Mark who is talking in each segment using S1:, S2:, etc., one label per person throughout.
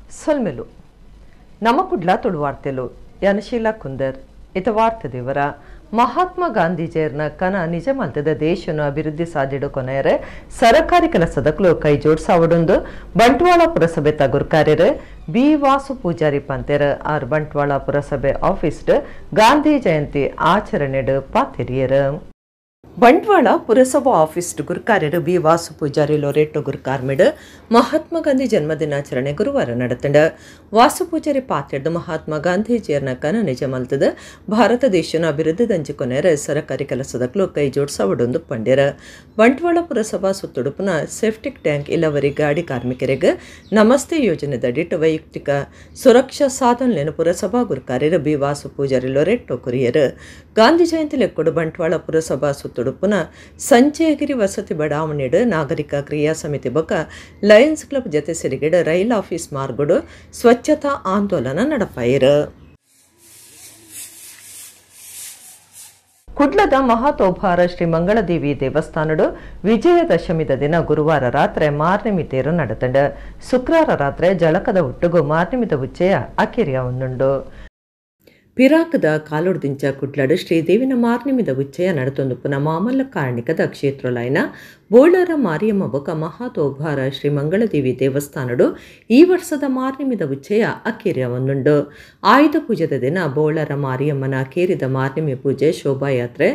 S1: ಸೊಲ್ಮೆಲು ನಮ್ಮ ಕುಡ್ಲ ತುಳುವಾರ್ತೆಲು ಯನಶೀಲ ಕುಂದರ್ ಇತ ವಾರ್ತೆ ದೇವರ ಮಹಾತ್ಮ ಗಾಂಧೀಜಿಯರ್ನ ಕನ ನಿಜ ಮಲ್ತದ ದೇಶನು ಅಭಿವೃದ್ಧಿ ಸಾಧಿಡು ಕೊನೆಯರೆ ಸರಕಾರಿ ಕೆಲಸದಕ್ಕೂ ಕೈ ಜೋಡಿಸಾವಡೊಂದು ಬಂಟ್ವಾಳ ಪುರಸಭೆ ತಗುರ್ ಕಾರ್ಯರು ಬಿ ವಾಸು ಪೂಜಾರಿ ಪಂತೆರ ಆರ್ ಬಂಟ್ವಾಳ ಪುರಸಭೆ ಆಫೀಸ್ ಗಾಂಧಿ ಜಯಂತಿ ಆಚರಣೆಡು ಪಾತೆರಿಯರು ಬಂಟ್ವಾಳ ಪುರಸಭಾ office ಗುರುಕಾರ್ಯರು B Vasu Poojary Loreto ಗುರುಕಾರ್ಮಿಡ್ Mahatma Gandhi ಜನ್ಮದಿನಾಚರಣೆ ಗುರುವಾರ ನಡೆತಂಡ ವಾಸು ಪೂಜಾರಿ ಪಾತ್ರೆಡ್ ಮಹಾತ್ಮ ಗಾಂಧೀಜಿಯರ್ನ ಕನ ನಿಜ ಮಲ್ತದ ಭಾರತ ದೇಶನ ಅಭಿವೃದ್ಧಿ ದಂಚಿ ಕೊನೆಯರ ಸರಕಾರಿ ಕೆಲಸದಕ್ಕೂ ಕೈ ಜೋಡಿಸಾವಡೊಂದು ಪಂಡ್ಯರ ಬಂಟ್ವಾಳ ಪುರಸಭಾ ಸುತ್ತುಡುಪುನ ಸೆಫ್ಟಿಕ್ ಟ್ಯಾಂಕ್ ಇಲ್ಲವರಿ ಗಾಡಿ ಕಾರ್ಮಿಕರಿಗೆ ನಮಸ್ತೆ ಯೋಜನೆದಡಿಟ್ ವೈಯಕ್ತಿಕ ಸುರಕ್ಷಾ ಸಾಧನೆಯನ್ನು ಪುರಸಭಾ ಗುರುಕಾರ್ಯರು ಬಿ ವಾಸು ಪೂಜಾರಿ ಲೊರೇಟೋ ಕುರಿಯರು ಗಾಂಧಿ ಜಯಂತಿ ಲೆಕ್ಕೊಡು ಬಂಟ್ವಾಳ ಪುರಸಭಾ ಸುತ್ತುಡುಪುನ ಸಂಚಯಗಿರಿ ವಸತಿ ಬಡಾವಣೆಡು ನಾಗರಿಕ ಕ್ರಿಯಾ ಸಮಿತಿ ಬೊಕ್ಕ ಲಯನ್ಸ್ ಕ್ಲಬ್ ಜತೆ ಸೇರಿಗಿಡ ರೈಲ್ ಆಫೀಸ್ ಮಾರ್ಗಡು ಸ್ವಚ್ಛತಾ ಆಂದೋಲನ ನಡಪಾಯಿರು ಕುಡ್ಲದ ಮಹಾತೋಭಾರ ಶ್ರೀ ಮಂಗಳದೇವಿ ದೇವಸ್ಥಾನಡು ವಿಜಯದಶಮಿದ ದಿನ ಗುರುವಾರ ರಾತ್ರಿ ಮಾರ್ನಿಮಿ ತೇರು ನಡೆತಂಡ ಶುಕ್ರವಾರ ರಾತ್ರಿ ಜಳಕದ ಹುಟ್ಟುಗು ಮಾರ್ನಿಮಿದ ಉಚ್ಚೆಯ ಅಕಿರಿಯ ಒಂದುಂಡು ಪಿರಾಕದ ಕಾಲೊಡ್ದಿಂಚ ಕುಡ್ಲಡು ಶ್ರೀದೇವಿನ ಮಾರ್ನಿಮಿದ ಉಚ್ಚಯ ನಡೆತೊಂದು ಪುನಃ ಮಾಮಲ್ಲ ಕಾರಣಿಕದ ಕ್ಷೇತ್ರಲೈನ ಬೋಳರ ಮಾರಿಯಮ್ಮ ಬೊಕ ಮಹಾತೋಭಾರ ಶ್ರೀ ಮಂಗಳದೇವಿ ದೇವಸ್ಥಾನಡು ಈ ವರ್ಷದ ಮಾರ್ನಿಮಿದ ಉಚ್ಚಯ ಅಕೇರಿಯ ಒಂದುಂಡು ಆಯುಧ ಪೂಜೆದ ದಿನ ಬೋಳರ ಮಾರಿಯಮ್ಮನ ಅಕೇರಿದ ಮಾರ್ನಿಮಿ ಪೂಜೆ ಶೋಭಾಯಾತ್ರೆ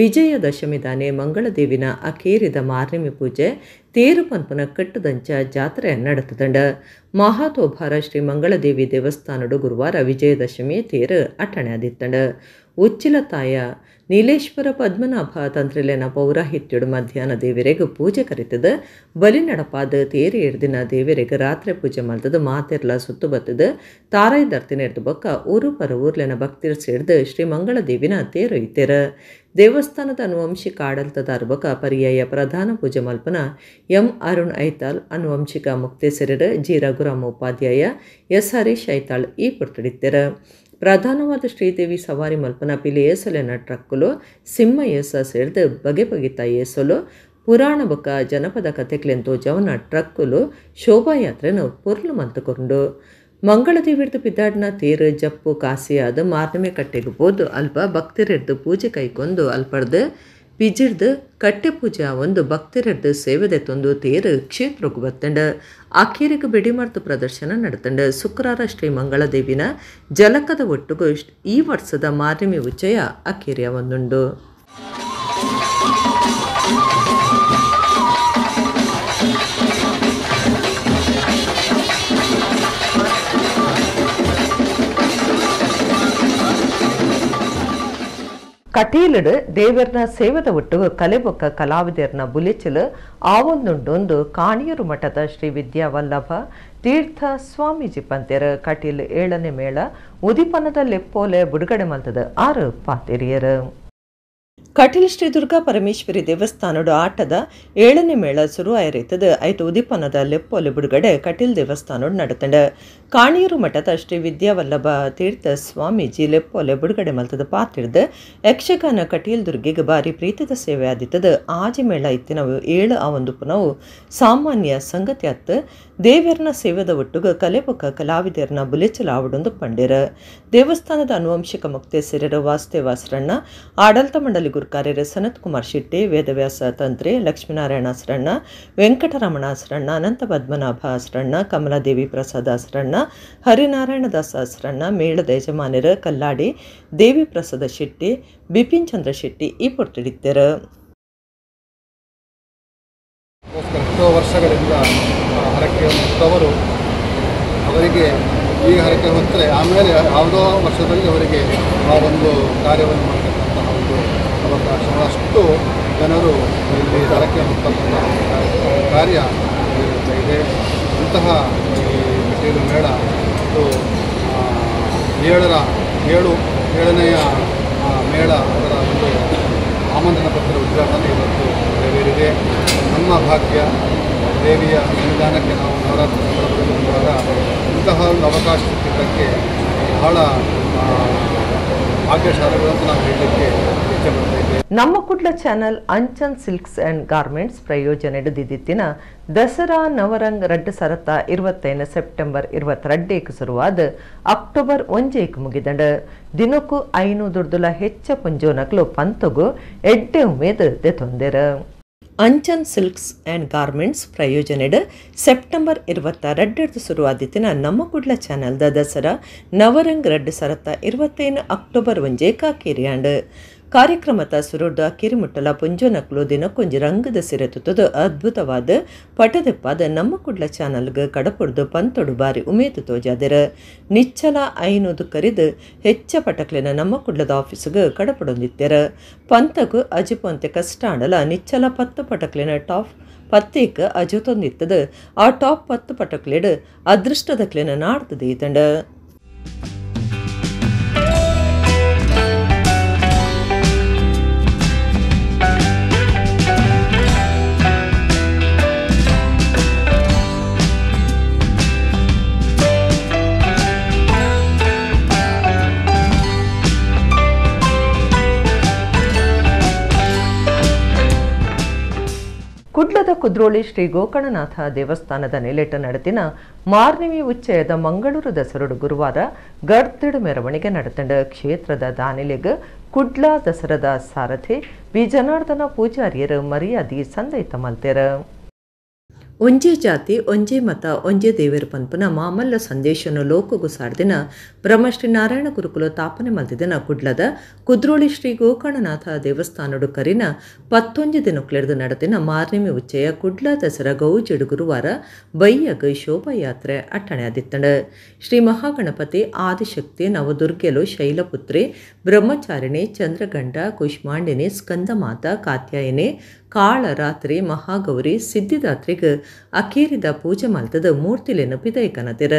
S1: ವಿಜಯದಶಮಿ ದಾನೆ ಮಂಗಳದೇವಿನ ಅಕೇರಿದ ಮಾರ್ನಿಮಿ ಪೂಜೆ ತೇರು ಪನ್ಪುನ ಕಟ್ಟುದಂಚ ಜಾತ್ರೆ ನಡೆತದಂಡ ಮಹಾತೋಭಾರ ಶ್ರೀ ಮಂಗಳದೇವಿ ದೇವಸ್ಥಾನಡು ಗುರುವಾರ ವಿಜಯದಶಮಿ ತೇರು ಅಟಣೆ ಆದಿತ್ತಂಡ ಉಚ್ಚಿಲ ತಾಯ ನೀಲೇಶ್ವರ ಪದ್ಮನಾಭ ತಂತ್ರಿಲೆನ ಪೌರಾಹಿತ್ಯಡು ಮಧ್ಯಾಹ್ನ ದೇವರೆಗೆ ಪೂಜೆ ಕರಿತದ ಬಲಿ ನಡಪಾದ ತೇರು ಎಡ್ದಿನ ದೇವರೆಗೆ ರಾತ್ರಿ ಪೂಜೆ ಮಲ್ತದ ಮಾತೆರ್ಲ ಸುತ್ತು ಬತ್ತದ ತಾರಾಯಿ ದರ್ತಿನ ಎಡ್ದು ಬೊಕ್ಕ ಊರು ಪರ ಊರ್ಲೆನ ಭಕ್ತಿರ್ ಸೇಡ್ದು ಶ್ರೀ ಮಂಗಳದೇವಿನ ತೇರು ಇತ್ತೇರ ದೇವಸ್ಥಾನದ ಅನುವಂಶಿಕ ಆಡಳಿತದಾರ ಬೊಕ ಪರ್ಯಾಯ ಪ್ರಧಾನ ಪೂಜೆ ಮಲ್ಪನ ಎಂ ಅರುಣ್ ಐತಾಳ್ ಅನುವಂಶಿಕ ಮುಕ್ತೇಸರರ ಜಿ ರಘುರಾಮ ಉಪಾಧ್ಯಾಯ ಎಸ್ ಹರೀಶ್ ಐತಾಳ್ ಈ ಪುರ್ತಡಿತ್ತೆರ ಪ್ರಧಾನವಾದ ಶ್ರೀದೇವಿ ಸವಾರಿ ಮಲ್ಪನ ಪಿಲಿ ಏಸಲೆನ ಟ್ರಕ್ಕುಲು ಸಿಂಹ ಏಸ ಸೇರಿದು ಬಗೆ ಬಗೆತ ಏಸಲು ಪುರಾಣ ಬೊಕ ಜನಪದ ಕಥೆಕ್ಲೆಂತೋ ಜವನ ಟ್ರಕ್ಕುಲು ಶೋಭಾಯಾತ್ರೆನು ಪುರ್ಲು ಮಂತುಕೊಂಡು ಮಂಗಳದೇವಿರ್ದು ಪಿದ್ದಾಡಿನ ತೇರು ಜಪ್ಪು ಕಾಸಿಯಾದ ಮಾರ್ನಮೆ ಕಟ್ಟೆಗೆ ಬೋದು ಅಲ್ಪ ಭಕ್ತಿರೆಡ್ದು ಪೂಜೆ ಕೈಕೊಂದು ಅಲ್ಪಡ್ದು ಪಿಜಿಡ್ದು ಕಟ್ಟೆ ಪೂಜೆ ಒಂದು ಭಕ್ತಿರೆಡ್ದು ಸೇವೆದೆ ತಂದು ತೇರು ಕ್ಷೇತ್ರಕ್ಕೆ ಬತ್ತಂಡ ಆಕೇರಿಗೆ ಬೆಡಿಮಾರ್ತು ಪ್ರದರ್ಶನ ನಡೆತಂಡ ಶುಕ್ರವಾರ ಶ್ರೀ ಮಂಗಳದೇವಿನ ಜಲಕದ ಒಟ್ಟುಗು ಈ ವರ್ಷದ ಮಾರ್ನಿಮಿ ಉಚ್ಚಯ ಅಕೇರಿಯ ಒಂದುಂಡು ಕಟೀಲಡು ದೇವರ್ನ ಸೇವದ ಒಟ್ಟು ಕಲೆಬೊಕ್ಕ ಕಲಾವಿದರ್ನ ಬುಲಿಚಲು ಆವೊಂದುಂಡೊಂದು ಕಾಣಿಯೂರು ಮಠದ ಶ್ರೀ ವಿದ್ಯಾವಲ್ಲಭ ತೀರ್ಥ ಸ್ವಾಮೀಜಿ ಪಂತೆರ ಕಟೀಲ್ 7ನೇ ಮೇಳ ಉದಿಪನದ ಲೆಪ್ಪೋಲೆ ಬಿಡುಗಡೆ ಮಲ್ತದ 6 ಪಾತೆರಿಯರು ಕಟೀಲ್ ಶ್ರೀ ದುರ್ಗಾ ಪರಮೇಶ್ವರಿ ದೇವಸ್ಥಾನದ ಆಟದ 7ನೇ ಮೇಳ ಶುರು ಆಯ್ತದ ಐತು ಉದಿಪನದ ಲೆಪ್ಪೋಲೆ ಬಿಡುಗಡೆ ಕಟೀಲ್ ದೇವಸ್ಥಾನದ ನಡೆತಂಡ ಕಾಣಿಯೂರು ಮಠದ ಶ್ರೀ ವಿದ್ಯಾವಲ್ಲಭ ತೀರ್ಥ ಸ್ವಾಮೀಜಿ ಲೆಪ್ಪೋಲೆ ಬಿಡುಗಡೆ ಮಲ್ತದ ಪಾತಿರ್ದ ಯಕ್ಷಗಾನ ಕಟೀಲ್ ದುರ್ಗಿಗೆ ಬಾರಿ ಪ್ರೀತಿದ ಸೇವೆ ಆದಿತ್ತದ ಆಜಿ ಮೇಳ ಇತ್ತಿನವು 7 ಆ ಒಂದು ಪುನವು ಸಾಮಾನ್ಯ ಸಂಗತಿ ಅತ್ತ ದೇವರ್ನ ಸೇವೆದ ಒಟ್ಟುಗ ಕಲೆಬೊಕ್ಕ ಕಲಾವಿದರ್ನ ಬುಲೆಚಲ ಆವಡೊಂದು ಪಂಡಿರ ದೇವಸ್ಥಾನದ ಅನುವಂಶಿಕ ಮುಕ್ತೇಸರರ ವಾಸುದೇವಾಸರಣ್ಣ ಆಡಳಿತ ಮಂಡಳಿ ಗುರುಕಾರ್ಯರ ಸನತ್ ಕುಮಾರ್ ಶೆಟ್ಟಿ ವೇದವ್ಯಾಸ ತಂತ್ರಿ ಲಕ್ಷ್ಮೀನಾರಾಯಣ ಆಸರಣ್ಣ ವೆಂಕಟರಮಣ ಆಸರಣ್ಣ ಅನಂತ ಪದ್ಮನಾಭ ಆಸರಣ್ಣ ಕಮಲಾದೇವಿ ಪ್ರಸಾದ್ ಆಸರಣ್ಣ ಹರಿನಾರಾಯಣ ದಾಸ ಆಸರಣ್ಣ ಮೇಳದ ಯಜಮಾನರ ಕಲ್ಲಾಡಿ ದೇವಿ ಪ್ರಸಾದ ಶೆಟ್ಟಿ ಬಿಪಿನ್ ಚಂದ್ರ ಶೆಟ್ಟಿ ಈ ಪೊಟ್ಟಿಡಿದ್ದರ
S2: ವರ್ಷಗಳಿಂದ ಹರಕೆ ಹೊತ್ತವರು ಅವರಿಗೆ ಈಗ ಹರಕೆ ಹೊತ್ತರೆ ಆಮೇಲೆ ಯಾವುದೋ ವರ್ಷದಲ್ಲಿ ಅವರಿಗೆ ಆ ಒಂದು ಕಾರ್ಯವನ್ನು ಮಾಡತಕ್ಕಂತಹ ಒಂದು ಅವಕಾಶ ಅಷ್ಟು ಜನರು ಇಲ್ಲಿ ಹರಕೆ ಹೊತ್ತಕ್ಕಂಥ ಕಾರ್ಯ ಇದೆ. ಇಂತಹ ಈ ಕಟೀಲು ಮೇಳ ಮತ್ತು 7ನೇ ಮೇಳ ಅದರ ಒಂದು ಆಮಂತ್ರಣ ಪತ್ರ ಉದ್ಘಾಟನೆ ಇವತ್ತು ನೆರವೇರಿದೆ. ನಮ್ಮ ಭಾಗ್ಯ ದೇವಿಯ ಸನ್ನಿಧಾನಕ್ಕೆ ನಾವು ನವರಾತ್ರಿ ಸಂದರ್ಭದಲ್ಲಿ ಬಂದಾಗ ಇಂತಹ ಒಂದು ಅವಕಾಶ ಸಿಕ್ಕಿದ್ದಕ್ಕೆ ಬಹಳ ಭಾಗ್ಯಶಾಲಿಗಳು ಅಂತ ನಾವು ಹೇಳಲಿಕ್ಕೆ ಇಚ್ಛೆ ಬರ್ತೈತೆ.
S1: ನಮ್ಮ Kudla channel Anchan silks and garments ಪ್ರಯೋಜನ ದಿನ ದಸರಾ ನವರಂಗ್ 2025 ಸೆಪ್ಟೆಂಬರ್ 22 ಶುರುವಾದ ಅಕ್ಟೋಬರ್ 1 ಮುಗಿದಂಡ ದಿನಕ್ಕೂ 500 ಹೆಚ್ಚ ಪುಂಜೋನಕ್ಲು ಪಂತಗು ಎಡ್ಡೆ ಉಮೇದ್ ದೆತೊಂದೆರ. ಅಂಚನ್ ಸಿಲ್ಕ್ಸ್ ಅಂಡ್ ಗಾರ್ಮೆಂಟ್ಸ್ ಪ್ರಯೋಜನೆಡ್ ಸೆಪ್ಟೆಂಬರ್ 22 ಶುರುವಾದಿತ್ತಿನ ನಮ್ಮ ಕುಡ್ಲ ಚಾನಲ್ದ ದಸರಾ ನವರಂಗ್ 2025 ಅಕ್ಟೋಬರ್ 1 ಕಾಕೇರಿಯಾಂಡ್ ಕಾರ್ಯಕ್ರಮದ ಸುರುಡ್ದ ಕಿರಿಮುಟ್ಟಲ ಪುಂಜೋನಕ್ಲು ದಿನಕ್ಕೊಂಜಿ ರಂಗದ ಸಿರೆ ತುತ್ತದ ಅದ್ಭುತವಾದ ಪಟದೆಪ್ಪಾದ ನಮ್ಮ ಕುಡ್ಲ ಚಾನಲ್ಗೆ ಕಡಪುಡ್ದು ಪಂತೊಡು ಬಾರಿ ಉಮೇದು ತೋಜಾದೆರ. ನಿಚ್ಚಲ 500 ಕರಿದು ಹೆಚ್ಚ ಪಟಕ್ಲಿನ ನಮ್ಮ ಕುಡ್ಲದ ಆಫೀಸ್ಗೆ ಕಡಪುಡೊಂದಿತ್ತೆರ. ಪಂತಗು ಅಜಿಪೊಂತೆ ಕಷ್ಟ ಆಡಲ ನಿಚ್ಚಲ 10 ಪಟಕ್ಲಿನ ಟಾಪ್ 10 ಅಜುತೊಂದಿತ್ತದ. ಆ ಟಾಪ್ 10 ಪಟಕ್ಲೆಡ್ ಅದೃಷ್ಟದಕ್ಲಿನ ನಾಡ್ತದೆ ಈ ತಂಡ. ಕುಡ್ಲದ ಕುದ್ರೋಳಿ ಶ್ರೀ ಗೋಕರ್ಣನಾಥ ದೇವಸ್ಥಾನದ ನೆಲೆಟ ನಡೆದಿನ ಮಾರ್ನಿಮಿ ಉಚ್ಚಯದ ಮಂಗಳೂರು ದಸರಡು ಗುರುವಾರ ಗರ್ತಿಡು ಮೆರವಣಿಗೆ ನಡೆತಂಡ ಕ್ಷೇತ್ರದ ದಾನಿಲೆಗ್ ಕುಡ್ಲ ದಸರದ ಸಾರಥಿ ವಿ ಜನಾರ್ದನ ಪೂಜಾರಿಯರು ಮರ್ಯಾದಿ ಸಂದೈತ ಮಲ್ತೆರ. ಒಂಜೇ ಜಾತಿ ಒಂಜೇ ಮತ ಒಂಜೇ ದೇವೇರು ಪಂಪನ ಮಾಮಲ್ಲ ಸಂದೇಶನು ಲೋಕಗು ಸಾರ್ದಿನ ಬ್ರಹ್ಮಶ್ರೀ ನಾರಾಯಣ ಗುರುಕುಲ ತಾಪನೆ ಮಲ್ತಿದಿನ ಕುಡ್ಲದ ಕುದ್ರೋಳಿ ಶ್ರೀ ಗೋಕರ್ಣನಾಥ ದೇವಸ್ಥಾನಡು ಕರಿನ 11 ದಿನಕ್ಲೆಡ್ದು ನಡೆದಿನ ಮಾರ್ನಿಮಿ ಉಚ್ಚಯ ಕುಡ್ಲ ದಸರಾ ಗೌಜಿಡು ಗುರುವಾರ ಬೈಯಗ್ ಶೋಭಾಯಾತ್ರೆ ಅಟ್ಟಣೆ ಆದಿತ್ತಂಡ. ಶ್ರೀ ಮಹಾಗಣಪತಿ ಆದಿಶಕ್ತಿ ನವದುರ್ಗೆಲು ಶೈಲಪುತ್ರಿ ಬ್ರಹ್ಮಚಾರಿಣಿ ಚಂದ್ರಗಂಡ ಕುಷ್ಮಾಂಡಿನಿ ಸ್ಕಂದಮಾತ ಕಾತ್ಯಾಯಿನಿ ಕಾಳರಾತ್ರಿ ಮಹಾಗೌರಿ ಸಿದ್ಧಿದಾತ್ರಿಗ್ ಅಕೇರಿದ ಪೂಜೆ ಮಲ್ತದ ಮೂರ್ತಿಲೆನು ಪಿದೈಕನತಿರ.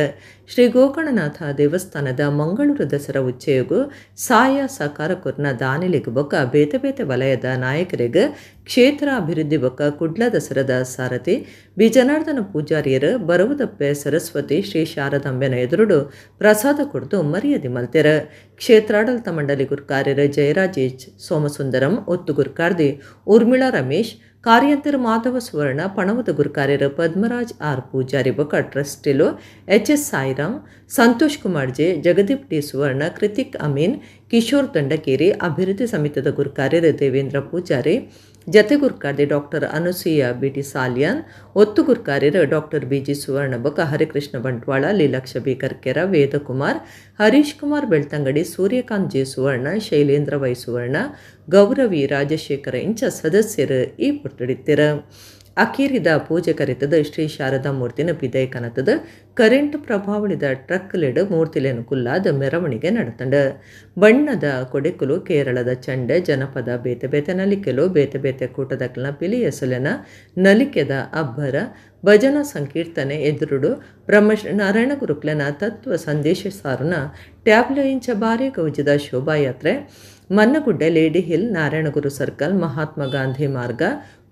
S1: ಶ್ರೀ ಗೋಕರ್ಣನಾಥ ದೇವಸ್ಥಾನದ ಮಂಗಳೂರು ದಸರಾ ಉಚ್ಚೆಯಗು ಸಹಾಯ ಸಹಕಾರ ಕೊರ್ನ ದಾನಿಲಿಗ್ ಬೊಕ್ಕ ಬೇತೆ ಬೇತೆ ವಲಯದ ನಾಯಕರಿಗ್ ಕ್ಷೇತ್ರ ಅಭಿವೃದ್ಧಿ ಬೊಕ್ಕ ಕುಡ್ಲ ದಸರದ ಸಾರಥಿ ಬಿ ಜನಾರ್ದನ ಪೂಜಾರಿಯರು ಬರುವುದಪ್ಪೆ ಸರಸ್ವತಿ ಶ್ರೀ ಶಾರದಾಂಬೆನ ಎದುರುಡು ಪ್ರಸಾದ ಕೊಡ್ದು ಮರ್ಯಾದೆ ಮಲ್ತೆರ. ಕ್ಷೇತ್ರಾಡಳಿತ ಮಂಡಳಿ ಗುರ್ಕಾರ್ಯರು ಜಯರಾಜ್ ಎಚ್ ಸೋಮಸುಂದರಂ ಒತ್ತು ಗುರ್ಕಾರ್ದಿ ಉರ್ಮಿಳಾ ರಮೇಶ್ ಕಾರ್ಯಂತರ ಮಾಧವ ಸುವರ್ಣ ಪಣವದ ಗುರುಕಾರ್ಯರು ಪದ್ಮರಾಜ್ ಆರ್ ಪೂಜಾರಿ ಬೊಕ್ಕ ಟ್ರಸ್ಟಿಲು ಎಚ್.ಎಸ್. ಸಾಯಿರಾಮ್ ಸಂತೋಷ್ ಕುಮಾರ್ ಜೆ ಜಗದೀಪ್ ಡಿ ಸುವರ್ಣ ಕೃತಿಕ್ ಅಮೀನ್ ಕಿಶೋರ್ ದಂಡಕೇರಿ ಅಭಿವೃದ್ಧಿ ಸಮಿತಿದ ಗುರುಕಾರ್ಯರು ದೇವೇಂದ್ರ ಪೂಜಾರಿ ಜತೆ ಗುರುಕಾರ್ಯ ಡಾಕ್ಟರ್ ಅನುಸೂಯ ಬಿಟಿ ಸಾಲಿಯಾನ್ ಒತ್ತು ಗುರುಕಾರ್ಯರು ಡಾಕ್ಟರ್ ಬಿಜಿ ಸುವರ್ಣ ಬೊಕ್ಕ ಹರಿಕೃಷ್ಣ ಬಂಟ್ವಾಳ ಲೀಲಾಕ್ಷ ಬಿ ಕರ್ಕೆರ ವೇದಕುಮಾರ್ ಹರೀಶ್ ಕುಮಾರ್ ಬೆಳ್ತಂಗಡಿ ಸೂರ್ಯಕಾಂತ್ ಜೆ ಸುವರ್ಣ ಶೈಲೇಂದ್ರ ವೈ ಸುವರ್ಣ ಗೌರವಿ ರಾಜಶೇಖರ ಇಂಚ ಸದಸ್ಯರು ಈ ಪುಟ್ಟಡಿತ್ತರ. ಅಕೇರಿದ ಪೂಜೆ ಕರೆತದ ಶ್ರೀ ಶಾರದಾ ಮೂರ್ತಿನ ಪಿದೈ ಕನತದ ಕರೆಂಟ್ ಪ್ರಭಾವಳಿದ ಟ್ರಕ್ಲೆಡ್ ಮೂರ್ತಿಲೆನು ಕುಲ್ಲಾದ ಮೆರವಣಿಗೆ ನಡೆತಂಡ. ಬಣ್ಣದ ಕೊಡೆಕುಲು ಕೇರಳದ ಚಂಡೆ ಜನಪದ ಬೇತೆ ಬೇತೆ ನಲಿಕೆಲು ಬೇತೆ ಬೇತೆ ಕೂಟದಕ್ಲನ ಪಿಲಿ ಎಸಲೆನ ನಲಿಕೆದ ಅಬ್ಬರ ಭಜನ ಸಂಕೀರ್ತನೆ ಎದುರುಡು ಬ್ರಹ್ಮಶ್ರೀ ನಾರಾಯಣ ಗುರುಕ್ಲನ ತತ್ವ ಸಂದೇಶ ಸಾರುನ ಟ್ಯಾಬ್ಲೋ ಇಂಚ ಬಾರಿ ಗೌಜಿದ ಶೋಭಾಯಾತ್ರೆ Mannagudde lady hill Narayanaguru circle Mahatma Gandhi Marg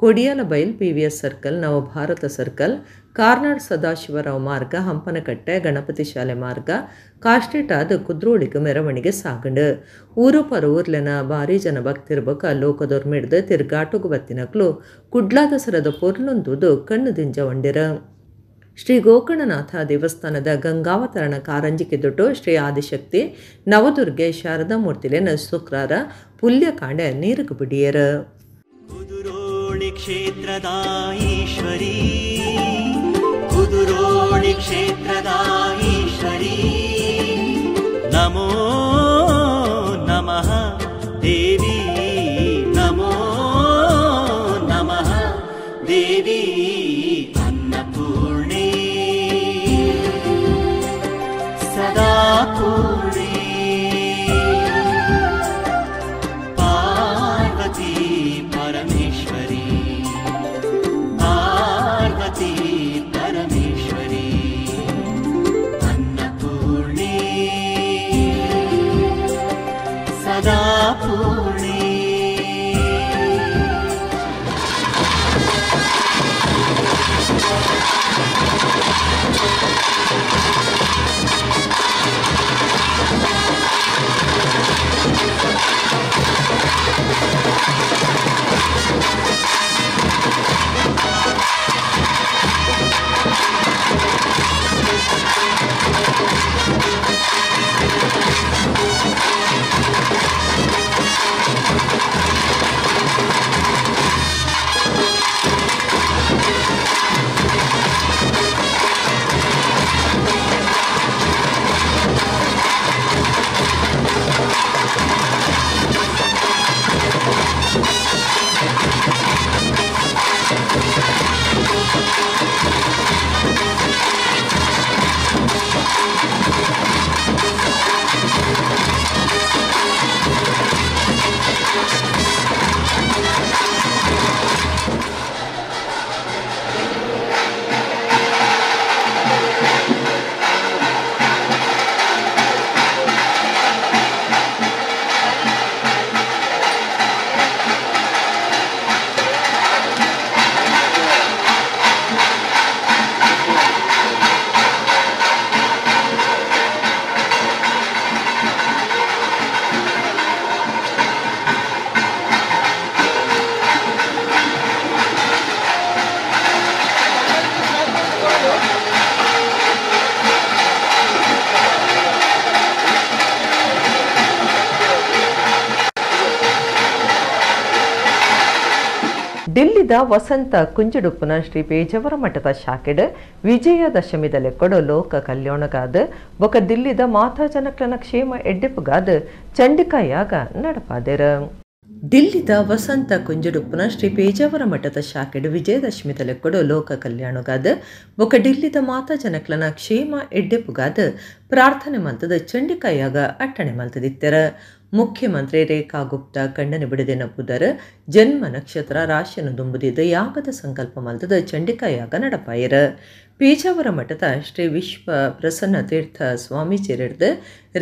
S1: Kodiyal Bail PVS circle Navabharat circle Karnad Sadashivrao Marg Hampankatta Ganapati ಶಾಲೆ ಮಾರ್ಗ ಕಾಸ್ಟೇಟಾದ ಕುದ್ರೋಳಿಗ ಮೆರವಣಿಗೆ ಸಾಗಂಡು ಊರು ಪರೂರ್ಲೆನ ಭಾರಿ ಜನ ಭಕ್ತಿರ್ಬಕ ಲೋಕದೋರ್ ಮಿಡ್ದು ತಿರ್ಗಾಟುಗು ಬತ್ತಿನಕ್ಲು ಕುಡ್ಲಾ ದಸರದ ಪೊರ್ಲೊಂದುದು ಕಣ್ಣು ದಿಂಜ ಒಂಡಿರ. ಶ್ರೀ ಗೋಕರ್ಣನಾಥ ದೇವಸ್ಥಾನದ ಗಂಗಾವತರಣ ಕಾರಂಜಿಕೆ ದುಡ್ಡು ಶ್ರೀ ಆದಿಶಕ್ತಿ ನವದುರ್ಗೆ ಶಾರದಾ ಮೂರ್ತಿಲೆನ ಶುಕ್ರಾರ ಪುಲ್ಯಕಾಂಡೆ ನೀರುಗು ಬಿಡಿಯರ.
S3: ಕುದುರೋಳಿ ಕ್ಷೇತ್ರದ ಈಶ್ವರಿ ಕುದುರೋಳಿ ಕ್ಷೇತ್ರದ ಈಶ್ವರಿ ನಮೋ ನಮಃ ದೇವಿ ನಮೋ ನಮಃ ದೇವಿ ಅನ್ನಪೂರ್ಣೆ ಸದಾ ಪೂರ್ಣೆ ಪಾರ್ವತಿ ಪರಮೇಶ್ವರಿ ಪಾರ್ವತಿ ಪರಮೇಶ್ವರಿ
S1: ದಿಲ್ಲಿದ ವಸಂತ ಕುಂಜುಡುಪ್ಪುನ ಶ್ರೀ ಪೇಜಾವರ ಮಠದ ಶಾಖೆಡ್ ವಿಜಯದಶಮಿದಲ್ಲಿ ಕೊಡು ಲೋಕ ಕಲ್ಯಾಣಗಾದ ಬೊಕ ದಿಲ್ಲಿದ ಮಾತಾ ಜನಕ್ಲನ ಕ್ಷೇಮ ಎಡ್ಡೆಪ್ಪುಗಾದ ಚಂಡಿಕಾಯಾಗ ನಡಪಾದೆರ. ದಿಲ್ಲಿದ ವಸಂತ ಕುಂಜುಡುಪ್ಪುನ ಶ್ರೀ ಪೇಜಾವರ ಮಠದ ಶಾಖೆಡ್ ವಿಜಯದಶಮಿದಲ್ಲಿ ಕೊಡು ಲೋಕ ಕಲ್ಯಾಣಗಾದ ಬೊಕ ಡಿಲ್ಲಿದ ಮಾತಾ ಜನಕ್ಲನ ಕ್ಷೇಮ ಎಡ್ಡೆಪ್ಪುಗಾದ ಪ್ರಾರ್ಥನೆ ಮಲ್ತದ ಚಂಡಿಕಾಯಾಗ ಅಟ್ಟಣೆ ಮಲ್ತದಿತ್ತೆರ. ಮುಖ್ಯಮಂತ್ರಿ ರೇಖಾ ಗುಪ್ತಾ ಕಣ್ಣನೆ ಬಿಡದಿನ ಪುದರ್ ಜನ್ಮ ನಕ್ಷತ್ರ ರಾಶಿಯನ್ನು ದುಂಬುದಿದ್ದ ಯಾಗದ ಸಂಕಲ್ಪ ಮಲ್ತದ ಚಂಡಿಕಾಯಾಗ ನಡಪಾಯರ. ಪೇಜಾವರ ಮಠದ ಶ್ರೀ ವಿಶ್ವ ಪ್ರಸನ್ನ ತೀರ್ಥ ಸ್ವಾಮೀಜಿಯರ್ದ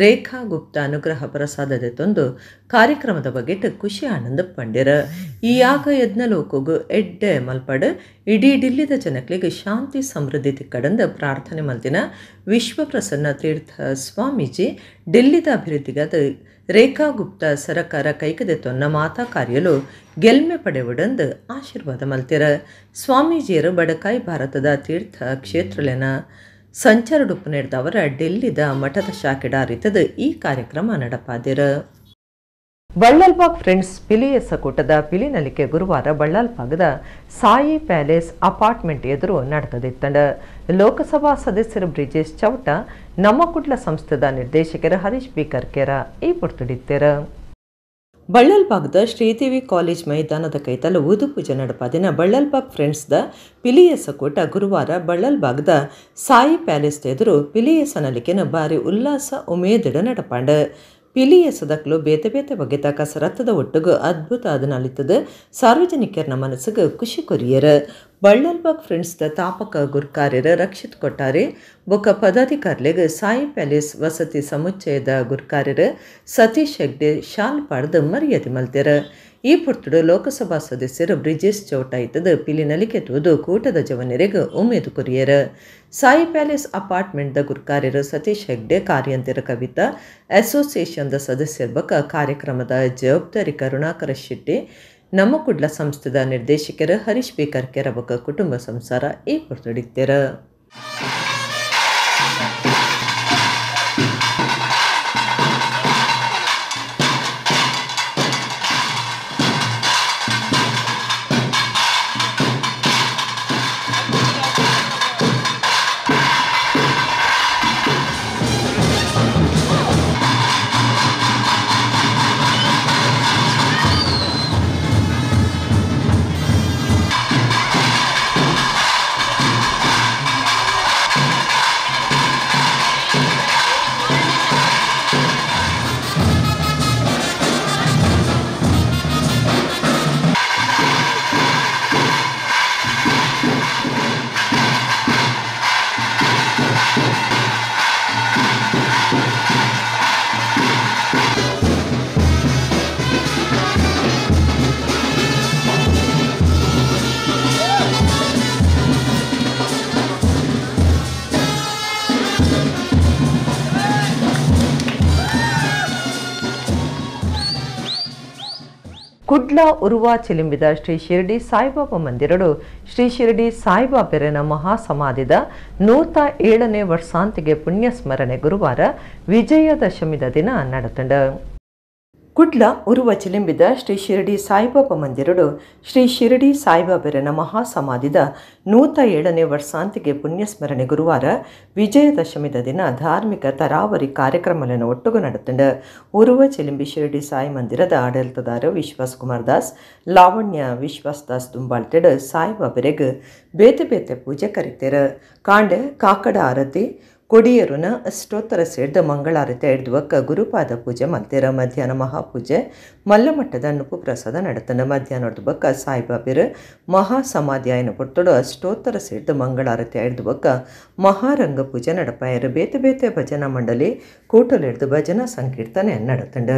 S1: ರೇಖಾ ಗುಪ್ತಾ ಅನುಗ್ರಹ ಪ್ರಸಾದದ ತೊಂದು ಕಾರ್ಯಕ್ರಮದ ಬಗೆಟ್ ಖುಷಿ ಆನಂದ ಪಂಡ್ಯರ. ಈ ಯಾಗ ಯಜ್ಞಲೋಕಗು ಎಡ್ಡೆ ಮಲ್ಪಡ್ ಇಡೀ ಡಿಲ್ಲಿದ ಜನಕ್ಲಿಗೆ ಶಾಂತಿ ಸಮೃದ್ಧಿ ತಿಕ್ಕಡಂದ ಪ್ರಾರ್ಥನೆ ಮಲ್ತಿನ ವಿಶ್ವ ಪ್ರಸನ್ನ ತೀರ್ಥ ಸ್ವಾಮೀಜಿ ಡಿಲ್ಲಿದ ಅಭಿವೃದ್ಧಿಗಾದ ರೇಖಾ ಗುಪ್ತಾ ಸರಕಾರ ಕೈಕದೆ ತೊನ್ನ ಮಾತಾ ಕಾರ್ಯಲು ಗೆಲ್ಮೆ ಪಡೆವುಡಂದು ಆಶೀರ್ವಾದ ಮಲ್ತಿರ. ಸ್ವಾಮೀಜಿಯರು ಬಡಕಾಯಿ ಭಾರತದ ತೀರ್ಥ ಕ್ಷೇತ್ರಲೆನ ಸಂಚಾರಡುಪ್ಪು ನಡೆದವರ ಡೆಲ್ಲಿದ ಮಠದ ಶಾಖೆಡಾರಿತದ ಈ ಕಾರ್ಯಕ್ರಮ ನಡಪಾದಿರ. ಬಳ್ಳಾಲ್ಬಾಗ್ ಫ್ರೆಂಡ್ಸ್ ಪಿಲಿಯಸ ಕೂಟದ ಪಿಲಿನಲಿಕೆ ಗುರುವಾರ ಬಳ್ಳಾಲ್ಬಾಗದ ಸಾಯಿ ಪ್ಯಾಲೇಸ್ ಅಪಾರ್ಟ್ಮೆಂಟ್ ಎದುರು ನಡೆದಿತ್ತಂಡ. ಲೋಕಸಭಾ ಸದಸ್ಯರು ಬ್ರಿಜೇಶ್ ಚೌಟ ನಮ್ಮಕುಡ್ಲ ಸಂಸ್ಥೆದ ನಿರ್ದೇಶಕರು ಹರೀಶ್ ಬಿ ಕರ್ಕೇರ ಈ ಪುರ್ತುಡಿತ್ತೆರ. ಬಳ್ಳಾಲ್ಬಾಗ್ದ ಶ್ರೀದೇವಿ ಕಾಲೇಜ್ ಮೈದಾನದ ಕೈತಲು ಊದು ಪೂಜೆ ನಡಪಾದಿನ ಬಳ್ಳಾಲ್ಬಾಗ್ ಫ್ರೆಂಡ್ಸ್ದ ಪಿಲಿಯಸ ಕೂಟ ಗುರುವಾರ ಬಳ್ಳಾಲ್ಬಾಗ್ದ ಸಾಯಿ ಪ್ಯಾಲೇಸ್ ಎದುರು ಪಿಲಿಯಸನಲಿಕೆನ ಬಾರಿ ಉಲ್ಲಾಸ ಉಮೇದಿಡ ನಡಪಾಂಡ. ಪಿಲಿಯಸದಕ್ಲು ಬೇತೆ ಬೇತೆ ಬಗೆತ ಕಸರತ್ತದ ಒಟ್ಟುಗು ಅದ್ಭುತ ಅದನಲಿತದ ಸಾರ್ವಜನಿಕರನ ಮನಸ್ಸಿಗೆ ಖುಷಿ ಕೊರಿಯರ. ಬಳ್ಳಾಲ್ಬಾಗ್ ಫ್ರೆಂಡ್ಸ್ದ ತಾಪಕ ಗುರ್ಕಾರ್ಯರ ರಕ್ಷಿತ್ ಕೊಟ್ಟಾರೆ ಬೊಕ ಪದಾಧಿಕಾರಿಗಳಿಗೆ ಸಾಯಿ ಪ್ಯಾಲೇಸ್ ವಸತಿ ಸಮುಚ್ಚಯದ ಗುರ್ಕಾರ್ಯರ ಸತೀಶ್ ಹೆಗ್ಡೆ ಶಾಲ್ ಪಾಡ್ದು ಮರ್ಯಾದೆ ಮಲ್ತೆರ. ಈ ಪುರ್ತುಡು ಲೋಕಸಭಾ ಸದಸ್ಯರು ಬ್ರಿಜೇಶ್ ಚೌಟ ಇತ್ತದ ಪಿಲಿನಲಿಕೆ ತೂದು ಕೂಟದ ಜವನರಿಗೆ ಉಮೇದು ಕೊರಿಯರ. ಸಾಯಿ ಪ್ಯಾಲೇಸ್ ಅಪಾರ್ಟ್ಮೆಂಟ್ದ ಗುರ್ಕಾರ್ಯರು ಸತೀಶ್ ಹೆಗ್ಡೆ ಕಾರ್ಯಂತರ ಕವಿತಾ ಅಸೋಸಿಯೇಷನ್ದ ಸದಸ್ಯರ ಬಕ ಕಾರ್ಯಕ್ರಮದ ಜವಾಬ್ದಾರಿ ಕರುಣಾಕರ ಶೆಟ್ಟಿ ನಮ್ಮಕುಡ್ಲ ಸಂಸ್ಥೆದ ನಿರ್ದೇಶಕರು ಹರೀಶ್ ಬಿ ಕರ್ಕೇರ ಬಕ ಕುಟುಂಬ ಸಂಸಾರ ಈ ಪುರ್ತುಡಿತ್ತೆರ. ಕುಡ್ಲ ಉರುವ ಚಿಲಿಂಬಿದ ಶ್ರೀ ಶಿರಡಿ ಸಾಯಿಬಾಬಾ ಮಂದಿರಡು ಶ್ರೀ ಶಿರಡಿ ಸಾಯಿಬಾಬೆರನ ಮಹಾಸಮಾಧಿದ 107ನೇ ವರ್ಷಾಂತಿಗೆ ಪುಣ್ಯ ಸ್ಮರಣೆ ಗುರುವಾರ ವಿಜಯದಶಮಿದ ದಿನ ನಡೆತಂಡ. ಕುಡ್ಲ ಉರುವ ಚಿಲಿಂಬಿದ ಶ್ರೀ ಶಿರಡಿ ಸಾಯಿಬಾಬಾ ಮಂದಿರಡು ಶ್ರೀ ಶಿರಡಿ ಸಾಯಿಬಾಬೆರನ ಮಹಾಸಮಾಧಿದ 107ನೇ ವರ್ಷಾಂತಿಗೆ ಪುಣ್ಯಸ್ಮರಣೆ ಗುರುವಾರ ವಿಜಯದಶಮಿದ ದಿನ ಧಾರ್ಮಿಕ ತರಾವರಿ ಕಾರ್ಯಕ್ರಮಗಳನ್ನು ಒಟ್ಟುಗು ನಡೆತಂಡ. ಉರುವ ಚಿಲಿಂಬಿ ಶಿರಡಿ ಸಾಯಿ ಮಂದಿರದ ಆಡಳಿತದಾರ ವಿಶ್ವಾಸ್ ಕುಮಾರ್ ದಾಸ್ ಲಾವಣ್ಯ ವಿಶ್ವಾಸ್ ದಾಸ್ ದುಂಬಾಳ್ತೆಡ್ ಸಾಯಿಬಾಬೆರೆಗ್ ಬೇತೆ ಬೇತೆ ಪೂಜೆ ಕರಿತೇರ. ಕಾಂಡೆ ಕಾಕಡ ಆರತಿ ಕೊಡಿಯರುನ ಅಷ್ಟೋತ್ತರ ಸೇರಿದ ಮಂಗಳಾರತಿ ಹಿಡಿದುವಕ್ಕ ಗುರುಪಾದ ಪೂಜೆ ಮಲ್ತೇರ. ಮಧ್ಯಾಹ್ನ ಮಹಾಪೂಜೆ ಮಲ್ಲಮಟ್ಟದ ನುಪ್ಪು ಪ್ರಸಾದ ನಡೆತಂಡ. ಮಧ್ಯಾಹ್ನದ ಬಕ್ಕ ಸಾಯಿಬಾಬೆರ ಮಹಾ ಸಮಾಧಿಯಾಯನ ಪುರ್ತೊಡು ಅಷ್ಟೋತ್ತರ ಸೇರಿದ ಮಂಗಳಾರತಿ ಹಿಡಿದುವಕ್ಕ ಮಹಾರಂಗ ಪೂಜೆ ನಡಪಾಯರು. ಬೇತೆ ಬೇತೆ ಭಜನಾ ಮಂಡಳಿ ಕೂಟಲು ಹಿಡಿದು ಭಜನಾ ಸಂಕೀರ್ತನೆ ನಡೆತಂಡ.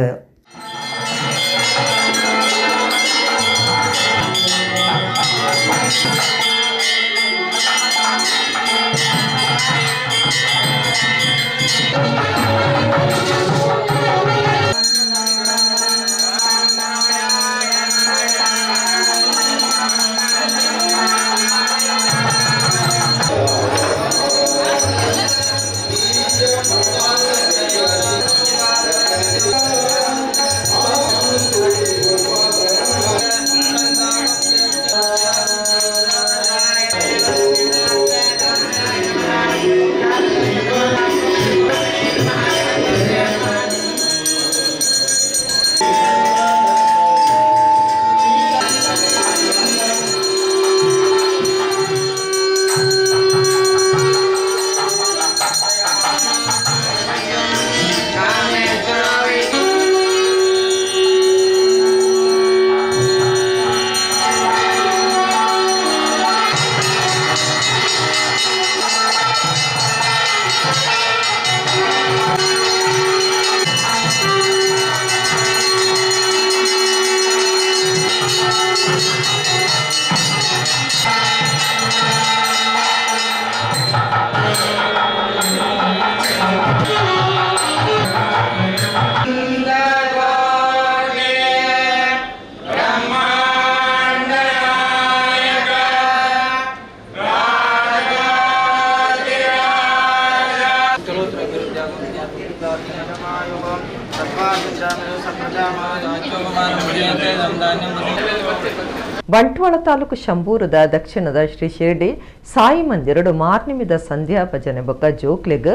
S1: ಬಂಟ್ವಾಳ ತಾಲೂಕು ಶಂಭೂರದ ದಕ್ಷಿಣದ ಶ್ರೀ ಶಿರಡಿ ಸಾಯಿ ಮಂದಿರಡು ಮಾರ್ನಿಮಿದ ಸಂಧ್ಯಾ ಭಜನೆ ಬೊಕ್ಕ ಜೋಕ್ಲೆಗ್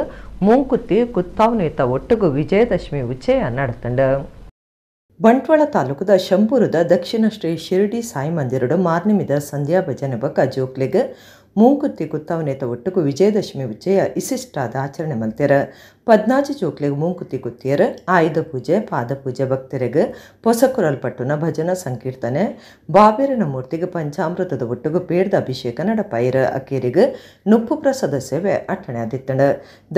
S1: ಮೂಂಕುತ್ತಿ ಕುತ್ತಾವನೇತ ಒಟ್ಟುಗು ವಿಜಯದಶಮಿ ಉಚ್ಚಯ ನಡತಂಡ. ಬಂಟ್ವಾಳ ತಾಲೂಕದ ಶಂಭೂರದ ದಕ್ಷಿಣ ಶ್ರೀ ಶಿರಡಿ ಸಾಯಿ ಮಂದಿರಡು ಮಾರ್ನಿಮಿದ ಸಂಧ್ಯಾ ಭಜನೆ ಬೊಕ್ಕ ಜೋಕ್ಲೆಗ್ ಮೂಂಕುತ್ತಿ ಕುತ್ತಾವನೇತ ಒಟ್ಟುಗು ವಿಜಯದಶಮಿ ಉಚ್ಚಯ ಇಸಿಷ್ಟಾದ ಆಚರಣೆ ಮಲ್ತೆರ. 14 ಜೋಕ್ಲೆಗ್ ಮೂಂಕುತ್ತಿ ಕುತ್ತಿಯರ ಆಯುಧ ಪೂಜೆ ಪಾದಪೂಜೆ ಭಕ್ತರಿಗೆ ಪೊಸಕುರಲ್ಪಟ್ಟುನ ಭಜನಾ ಸಂಕೀರ್ತನೆ ಬಾಬೇರನ ಮೂರ್ತಿಗೆ ಪಂಚಾಮೃತದ ಒಟ್ಟುಗು ಪೇಡ್ದ ಅಭಿಷೇಕ ನಡಪಾಯಿರ. ಅಕ್ಕೇರಿಗೆ ನುಪ್ಪು ಪ್ರಸಾದ ಸೇವೆ ಅಟ್ಟಣೆ ಆದಿತ್ತಂಡ.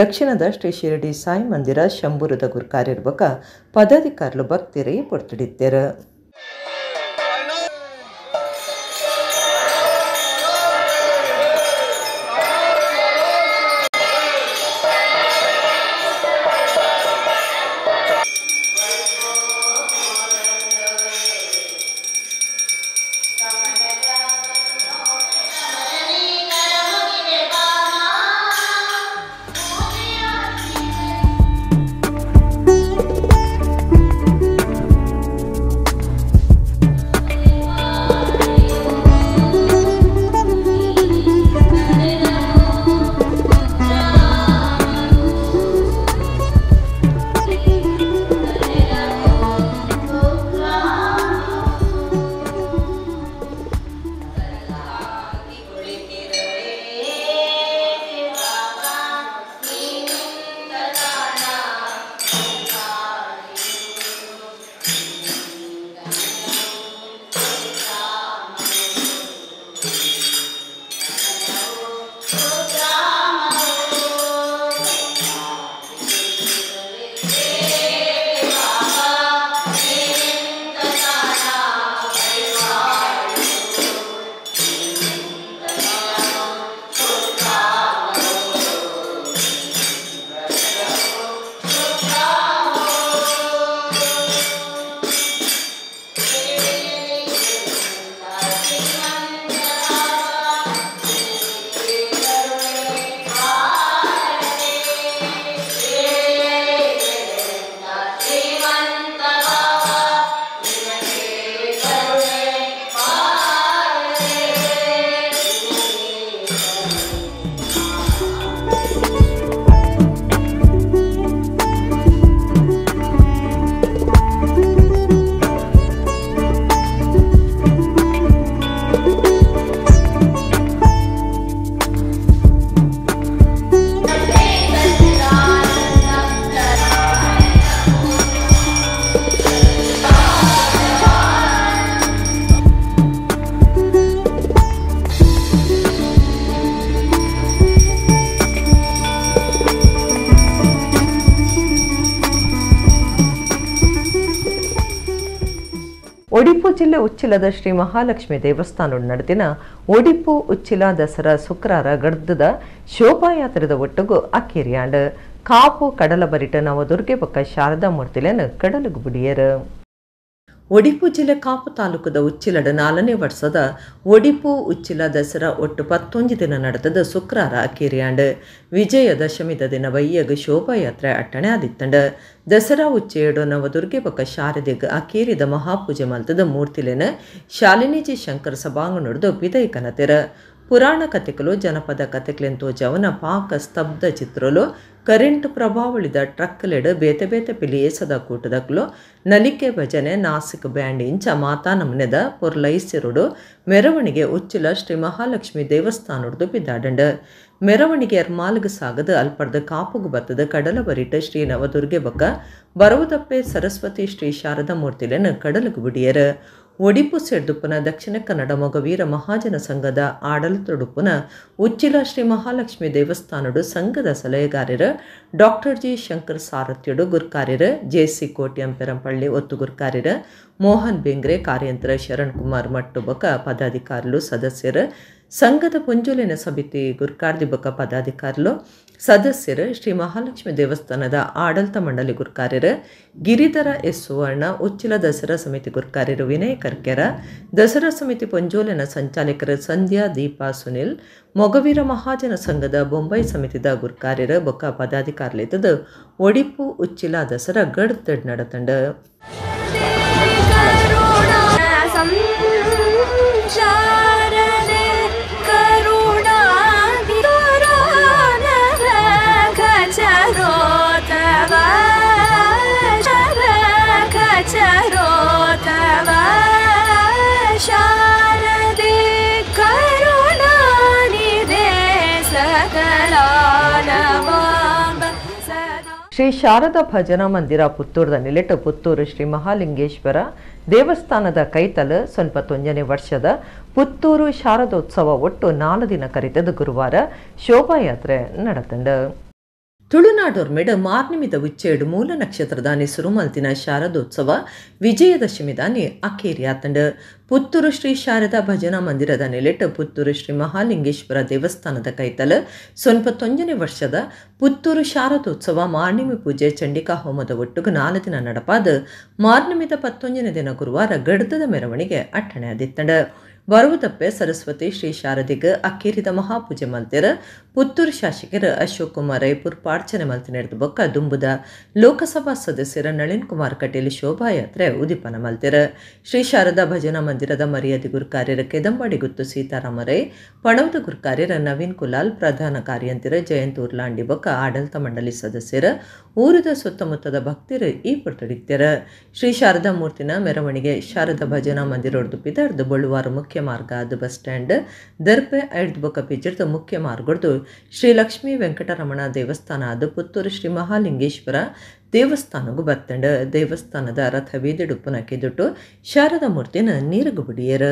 S1: ದಕ್ಷಿಣದ ಶ್ರೀ ಶಿರಡಿ ಸಾಯಿ ಮಂದಿರ ಶಂಭೂರದ ಗುರ್ಕಾರಿರ್ಬಕ ಪದಾಧಿಕಾರುಲು ಭಕ್ತಿರೈ ಪೊರ್ತುಡಿತ್ತೇರ. ಒಡಿಪು ಜಿಲ್ಲೆ ಉಚ್ಚಿಲದ ಶ್ರೀ ಮಹಾಲಕ್ಷ್ಮಿ ದೇವಸ್ಥಾನ ನಡೆದಿನ ಒಡಿಪು ಉಚ್ಚಿಲ ದಸರಾ ಶುಕ್ರವಾರ ಗಡ್ದದ ಶೋಭಾಯಾತ್ರೆದ ಒಟ್ಟುಗು ಅಕ್ಕೇರಿಯಾಂಡ್ ಕಾಪು ಕಡಲ ಬರಿಟ ನವದುರ್ಗೆ ಪಕ್ಕ ಶಾರದಾ ಮೂರ್ತಿಲೆನ್ ಕಡಲುಗು ಬಿಡಿಯರು. ಒಡಿಪು ಜಿಲ್ಲೆ ಕಾಪು ತಾಲೂಕದ ಉಚ್ಚಿಲಡ 4ನೇ ವರ್ಷದ ಒಡಿಪು ಉಚ್ಚಿಲ ದಸರಾ ಒಟ್ಟು 11 ದಿನ ನಡೆದ ಶುಕ್ರವಾರ ಅಕ್ಕೇರಿಯಾಂಡ್ ವಿಜಯದಶಮಿದ ದಿನ ವಯ್ಯಗ್ ಶೋಭಾಯಾತ್ರೆ ಅಟ್ಟಣೆ ಆದಿತ್ತಂಡ. ದಸರಾ ಉಚ್ಚೆಯಡು ನವದುರ್ಗೆ ಪಕ್ಕ ಶಾರದೆಗ್ ಅಕ್ಕೇರಿದ ಮಹಾಪೂಜೆ ಮಲ್ತದ ಮೂರ್ತಿಲೆನ ಶಾಲಿನಿಜಿ ಶಂಕರ ಸಭಾಂಗಣದ ವಿಧೇಯಕನತೆರ. ಪುರಾಣ ಕಥೆಗಳು ಜನಪದ ಕಥೆಗಳೆಂತೋ ಜವನ ಪಾಕ ಸ್ತಬ್ಧ ಚಿತ್ರಲು ಕರೆಂಟ್ ಪ್ರಭಾವಳಿದ ಟ್ರಕ್ಲೆಡ್ ಬೇತೆ ಬೇತೆ ಪಿಲಿಯೇಸದ ಕೂಟದಕ್ಲು ನಲಿಕೆ ಭಜನೆ ನಾಸಿಕ್ ಬ್ಯಾಂಡ್ ಇಂಚ ಮಾತಾ ನಮನೆದ ಪೊರ್ಲೈಸಿರುಡು ಮೆರವಣಿಗೆ ಉಚ್ಚಿಲ ಶ್ರೀ ಮಹಾಲಕ್ಷ್ಮಿ ದೇವಸ್ಥಾನದ್ದು ಬಿದ್ದಾಡಂಡ. ಮೆರವಣಿಗೆ ಎರ್ಮಾಲ್ಗ್ ಸಾಗದ ಅಲ್ಪರ್ದ ಕಾಪುಗು ಬತ್ತದ ಕಡಲ ಬರಿಟ ಶ್ರೀ ನವದುರ್ಗೆ ಬಕ್ಕ ಬರವುದಪ್ಪೆ ಸರಸ್ವತಿ ಶ್ರೀ ಶಾರದಾ ಮೂರ್ತಿಲೆನ್ ಕಡಲುಗು ಬಿಡಿಯರ. ಒಡಿಪು ಸೆಡ್ದುಪ್ಪನ ದಕ್ಷಿಣ ಕನ್ನಡ ಮೊಗವೀರ ಮಹಾಜನ ಸಂಘದ ಆಡಳಿತಡುಪ್ಪುನ ಉಚ್ಚಿಲ ಶ್ರೀ ಮಹಾಲಕ್ಷ್ಮಿ ದೇವಸ್ಥಾನಡು ಸಂಘದ ಸಲಹೆಗಾರರು ಡಾಕ್ಟರ್ ಜಿ ಶಂಕರ್ ಸಾರಥ್ಯಡು ಗುರ್ಕಾರ್ಯರು ಜೆಸಿ ಕೋಟ್ಯಂ ಪೆರಂಪಳ್ಳಿ ಒತ್ತು ಗುರ್ಕಾರ್ಯರು ಮೋಹನ್ ಬೆಂಗ್ರೆ ಕಾರ್ಯಂತರ ಶರಣ್ ಕುಮಾರ್ ಮಟ್ಟು ಬೊಕ ಪದಾಧಿಕಾರುಲು ಸದಸ್ಯರು ಸಂಘದ ಪುಂಜುಲಿನ ಸಮಿತಿ ಗುರ್ಕಾರ್ದಿ ಬೊಕ ಪದಾಧಿಕಾರುಲು ಸದಸ್ಯರು ಶ್ರೀ ಮಹಾಲಕ್ಷ್ಮಿ ದೇವಸ್ಥಾನದ ಆಡಳಿತ ಮಂಡಳಿ ಗುರ್ಕಾರ್ಯರು ಗಿರಿಧರ ಎಸ್ ಸುವರ್ಣ ಉಚ್ಚಿಲ ದಸರಾ ಸಮಿತಿ ಗುರ್ಕಾರ್ಯರು ವಿನಯ್ ಕರ್ಕೆರ ದಸರಾ ಸಮಿತಿ ಪುಂಜೋಲಿನ ಸಂಚಾಲಕರು ಸಂಧ್ಯಾ ದೀಪಾ ಸುನಿಲ್ ಮೊಗವೀರ ಮಹಾಜನ ಸಂಘದ ಬೊಂಬೈ ಸಮಿತಿದ ಗುರ್ಕಾರ್ಯರು ಬೊಕ ಪದಾಧಿಕಾರಿಲಿದ್ದದು ಒಡಿಪು ಉಚ್ಚಿಲ ದಸರಾ ಗಡ್ದಡ್ ನಡತಂಡ ಶ್ರೀ ಶಾರದಾ ಭಜನಾ ಮಂದಿರ ಪುತ್ತೂರದ ನಿಲೆಟ್ಟು ಪುತ್ತೂರು ಶ್ರೀ ಮಹಾಲಿಂಗೇಶ್ವರ ದೇವಸ್ಥಾನದ ಕೈತಲು ಸ್ವಲ್ಪ 9ನೇ ವರ್ಷದ ಪುತ್ತೂರು ಶಾರದೋತ್ಸವ ಒಟ್ಟು 4 ದಿನ ಕರಿತದ ಗುರುವಾರ ಶೋಭಾಯಾತ್ರೆ ನಡೆತಂಡ ತುಳುನಾಡೋರ್ ಮೇಡ ಮಾರ್ನಿಮಿದ ಉಚ್ಚೇಡು ಮೂಲ ನಕ್ಷತ್ರದಾನಿ ಸುರುಮಲ್ತಿನ ಶಾರದೋತ್ಸವ ವಿಜಯದಶಮಿ ದಾನಿ ಅಖೇರಿ ಆತಂಡ ಪುತ್ತೂರು ಶ್ರೀ ಶಾರದಾ ಭಜನಾ ಮಂದಿರದ ನೆಲೆಟ್ಟು ಪುತ್ತೂರು ಶ್ರೀ ಮಹಾಲಿಂಗೇಶ್ವರ ದೇವಸ್ಥಾನದ ಕೈತಲು 9ನೇ ವರ್ಷದ ಪುತ್ತೂರು ಶಾರದೋತ್ಸವ ಮಾರ್ನಿಮಿ ಪೂಜೆ ಚಂಡಿಕಾ ಹೋಮದ ಒಟ್ಟುಗು 4 ದಿನ ನಡಪಾದ ಮಾರ್ನಿಮಿದ 11ನೇ ದಿನ ಗುರುವಾರ ಗಡ್ದದ ಮೆರವಣಿಗೆ ಅಟ್ಟಣೆ ಆದಿತ್ತಂಡ ಬರುವುದಪ್ಪೆ ಸರಸ್ವತಿ ಶ್ರೀ ಶಾರದಿಗ ಅಕ್ಕೇರಿದ ಮಹಾಪೂಜೆ ಮಲ್ತೆರ ಪುತ್ತೂರು ಶಾಸಕರು ಅಶೋಕ್ ಕುಮಾರ್ ರೈಪುರ್ ಪಾರ್ಚನೆ ಮಲ್ತಿ ನಡೆದ ಬೊಕ್ಕ ದುಂಬುದ ಲೋಕಸಭಾ ಸದಸ್ಯರ ನಳಿನ್ ಕುಮಾರ್ ಕಟೀಲ್ ಶೋಭಾಯಾತ್ರೆ ಉದಿಪನ ಮಲ್ತೆರ ಶ್ರೀ ಶಾರದಾ ಭಜನಾ ಮಂದಿರದ ಮರ್ಯಾದೆ ಗುರುಕಾರ್ಯರ ಕೆದಂಬಾಡಿ ಗುತ್ತು ಸೀತಾರಾಮ ರೈ ಪಣವದ ಗುರುಕಾರ್ಯರ ನವೀನ್ ಕುಲಾಲ್ ಪ್ರಧಾನ ಕಾರ್ಯಂತಿರ ಜಯಂತ್ ಉರ್ಲಾಂಡಿ ಬೊಕ್ಕ ಆಡಳಿತ ಮಂಡಳಿ ಸದಸ್ಯರ ಊರದ ಸುತ್ತಮುತ್ತದ ಭಕ್ತರು ಈ ಪುರ್ತಡಿಕ್ತರ ಶ್ರೀ ಶಾರದಾ ಮೂರ್ತಿನ ಮೆರವಣಿಗೆ ಶಾರದಾ ಭಜನಾ ಮಂದಿರೊಡ್ದು ಪಿದರ್ದು ಬಳುವಾರ ಮುಖ್ಯ ಮಾರ್ಗ ಅದು ಬಸ್ ಸ್ಟ್ಯಾಂಡ್ ದರ್ಪೆ ಐಡ್ದು ಬೊಕ್ಕ ಪಿಜರ್ದು ಮುಖ್ಯ ಮಾರ್ಗಡ್ದು ಶ್ರೀ ಲಕ್ಷ್ಮೀ ವೆಂಕಟರಮಣ ದೇವಸ್ಥಾನ ಅದು ಪುತ್ತೂರು ಶ್ರೀ ಮಹಾಲಿಂಗೇಶ್ವರ ದೇವಸ್ಥಾನಗೂ ಬತ್ತಂಡ ದೇವಸ್ಥಾನದ ರಥ ಬೀದಿಡುಪ್ಪನ ಕೆದುಟ್ಟು ಶಾರದಾ ಮೂರ್ತಿನ ನೀರುಗು ಬಿಡಿಯರ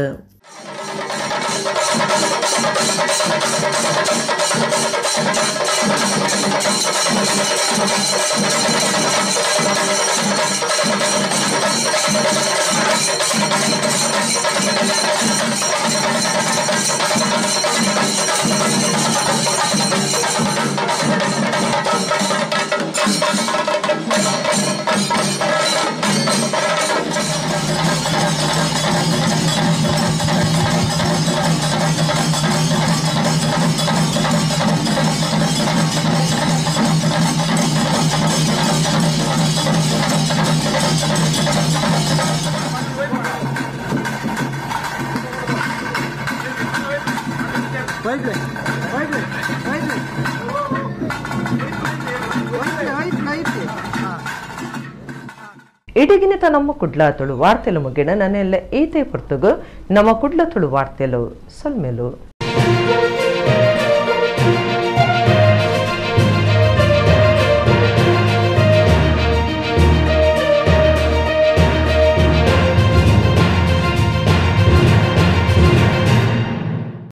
S1: ಇಡಗಿನಿತ ನಮ್ಮ ಕುಡ್ಲ ತುಳು ವಾರ್ತೆಲು ಮುಗಿನ ನನ್ನೆಲ್ಲ ಈತೆ ಪುರ್ತುಗು ನಮ್ಮ ಕುಡ್ಲ ತುಳು ವಾರ್ತೆಲು ಸಲ್ಮೆಲು